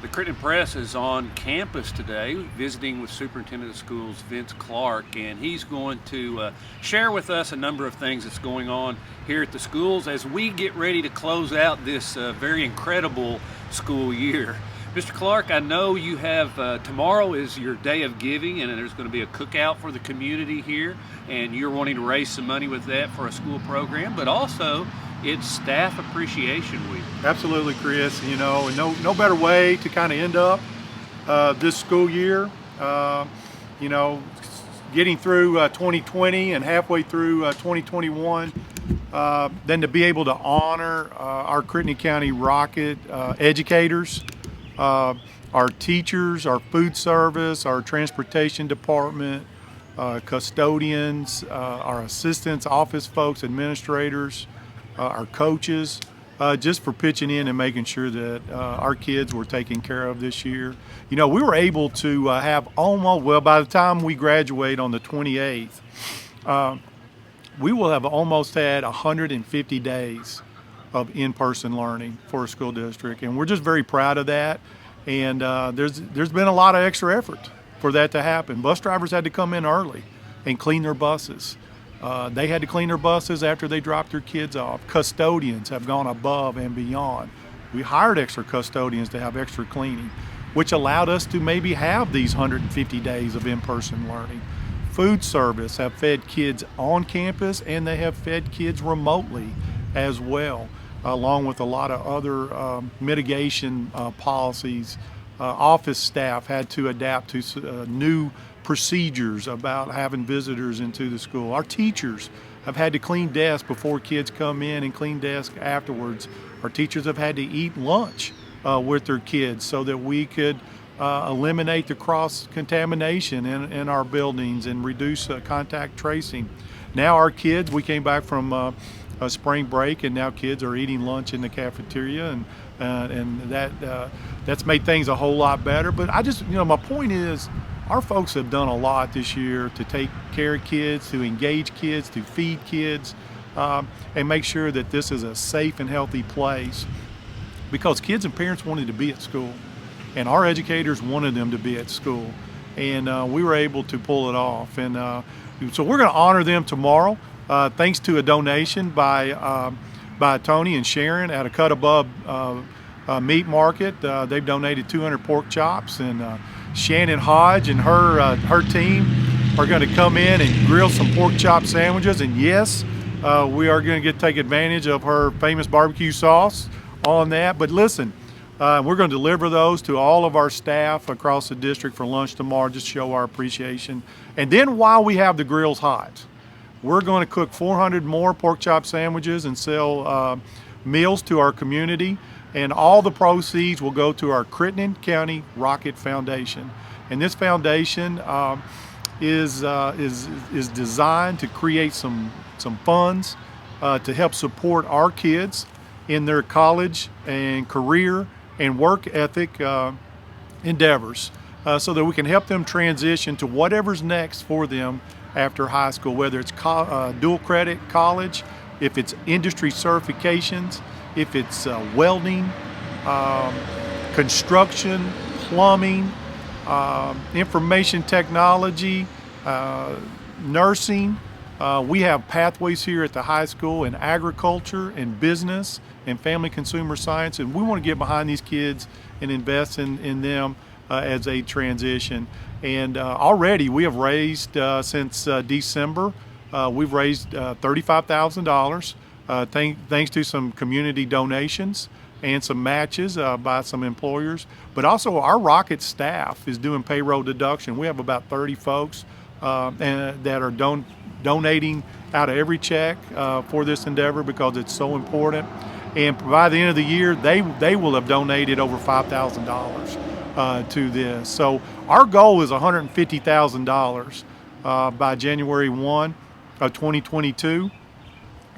The Crittenden Press is on campus today, visiting with Superintendent of Schools Vince Clark, and he's going to share with us a number of things that's going on here at the schools as we get ready to close out this very incredible school year. Mr. Clark, I know you have, tomorrow is your day of giving, and there's going to be a cookout for the community here, and you're wanting to raise some money with that for a school program, but also it's Staff Appreciation Week. Absolutely, Chris. You know, no better way to kind of end up this school year. You know, getting through 2020 and halfway through 2021, than to be able to honor our Crittenden County Rocket educators, our teachers, our food service, our transportation department, custodians, our assistants, office folks, administrators, our coaches, just for pitching in and making sure that our kids were taken care of this year. You know, we were able to have almost, well, by the time we graduate on the 28th, we will have almost had 150 days of in-person learning for a school district, and we're just very proud of that. And there's been a lot of extra effort for that to happen. Bus drivers had to come in early and clean their buses. They had to clean their buses after they dropped their kids off. Custodians have gone above and beyond. We hired extra custodians to have extra cleaning, which allowed us to maybe have these 150 days of in-person learning. Food service have fed kids on campus, and they have fed kids remotely as well, along with a lot of other mitigation policies. Office staff had to adapt to new procedures about having visitors into the school. Our teachers have had to clean desks before kids come in and clean desks afterwards. Our teachers have had to eat lunch with their kids so that we could eliminate the cross-contamination in our buildings and reduce contact tracing. Now our kids, we came back from a spring break, and now kids are eating lunch in the cafeteria, and that's made things a whole lot better. But my point is, our folks have done a lot this year to take care of kids, to engage kids, to feed kids, and make sure that this is a safe and healthy place, because kids and parents wanted to be at school, and our educators wanted them to be at school, and we were able to pull it off. And so we're going to honor them tomorrow, thanks to a donation by Tony and Sharon at a Cut Above meat market. They've donated 200 pork chops, and Shannon Hodge and her team are going to come in and grill some pork chop sandwiches. And yes, we are going to take advantage of her famous barbecue sauce on that. But listen, we're going to deliver those to all of our staff across the district for lunch tomorrow, just show our appreciation. And then while we have the grills hot, we're going to cook 400 more pork chop sandwiches and sell meals to our community. And all the proceeds will go to our Crittenden County Rocket Foundation. And this foundation is designed to create some funds to help support our kids in their college and career and work ethic endeavors, so that we can help them transition to whatever's next for them after high school, whether it's dual credit college, if it's industry certifications, if it's welding, construction, plumbing, information technology, nursing. We have pathways here at the high school in agriculture and business and family consumer science, and we want to get behind these kids and invest in them as they transition. And already we have raised, since December, we've raised $35,000. Thanks to some community donations and some matches by some employers. But also our Rocket staff is doing payroll deduction. We have about 30 folks that are donating out of every check for this endeavor, because it's so important. And by the end of the year, they will have donated over $5,000 to this. So our goal is $150,000 by January 1 of 2022.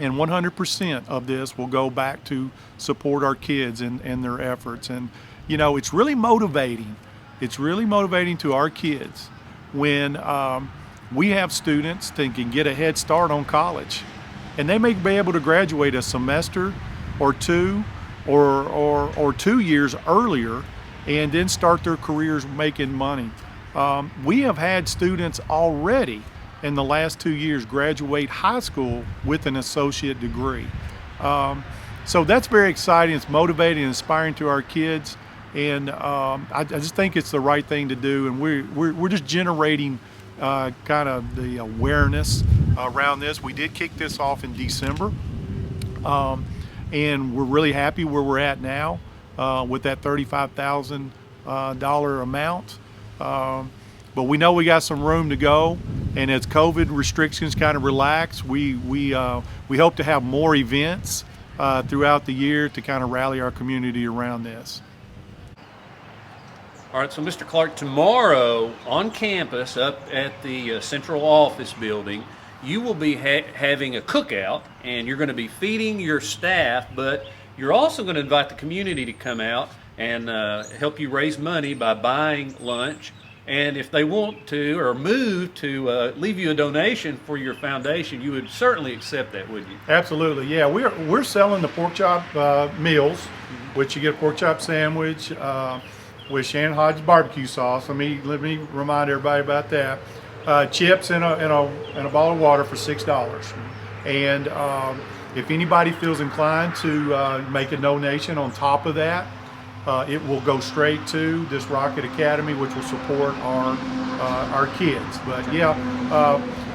And 100% of this will go back to support our kids and their efforts. And, you know, it's really motivating. It's really motivating to our kids when we have students that can get a head start on college. And they may be able to graduate a semester or two or 2 years earlier and then start their careers making money. We have had students already in the last 2 years graduate high school with an associate degree. So that's very exciting. It's motivating and inspiring to our kids, and I just think it's the right thing to do. And we're just generating kind of the awareness around this. We did kick this off in December, and we're really happy where we're at now with that $35,000 amount. But we know we got some room to go, and as COVID restrictions kind of relax, we hope to have more events throughout the year to kind of rally our community around this. All right, so Mr. Clark, tomorrow on campus up at the central office building, you will be having a cookout, and you're going to be feeding your staff, but you're also going to invite the community to come out and help you raise money by buying lunch. And if they want to or move to leave you a donation for your foundation, you would certainly accept that, wouldn't you? Absolutely, yeah. We're selling the pork chop meals, which you get a pork chop sandwich with Shannon Hodges barbecue sauce. Let me remind everybody about that. Chips and a bottle of water for $6. And if anybody feels inclined to make a donation on top of that, it will go straight to this Rocket Academy, which will support our kids. But yeah,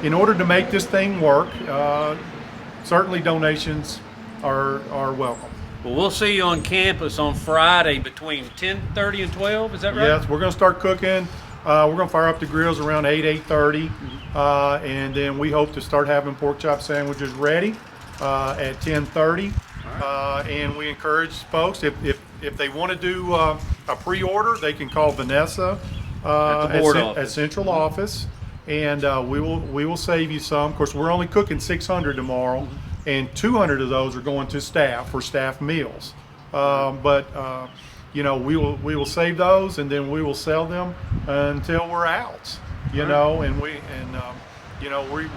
in order to make this thing work, certainly donations are welcome. Well, we'll see you on campus on Friday between 10:30 and 12. Is that right? Yes, we're going to start cooking. We're going to fire up the grills around 8:30, and then we hope to start having pork chop sandwiches ready at 10:30. And we encourage folks, if they want to do a pre-order, they can call Vanessa at central office, and we will save you some. Of course, we're only cooking 600 tomorrow, and 200 of those are going to staff for staff meals. But you know, we will save those, and then we will sell them until we're out. You know, and we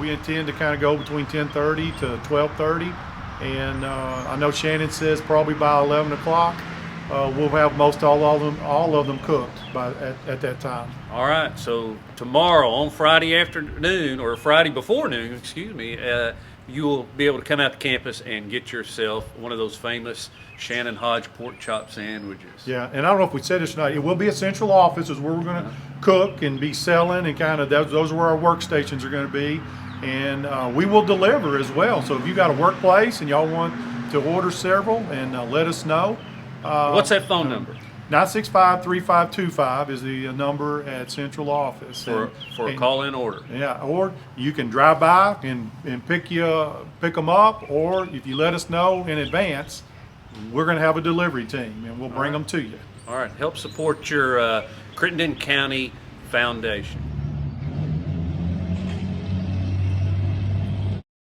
intend to kind of go between 10:30 to 12:30. And I know Shannon says probably by 11 o'clock we'll have all of them cooked at that time. All right, so tomorrow on Friday afternoon, or Friday before noon, excuse me, you will be able to come out to campus and get yourself one of those famous Shannon Hodge pork chop sandwiches. Yeah, and I don't know if we said this tonight. It will be a central office is where we're going to cook and be selling, and kind of those are where our workstations are going to be. And we will deliver as well. So if you got a workplace and y'all want to order several, and let us know. What's that phone number? 965-3525 is the number at central office. For a call-in order. Yeah, or you can drive by and pick them up, or if you let us know in advance, we're going to have a delivery team, and we'll bring them to you. All right, help support your Crittenden County Foundation.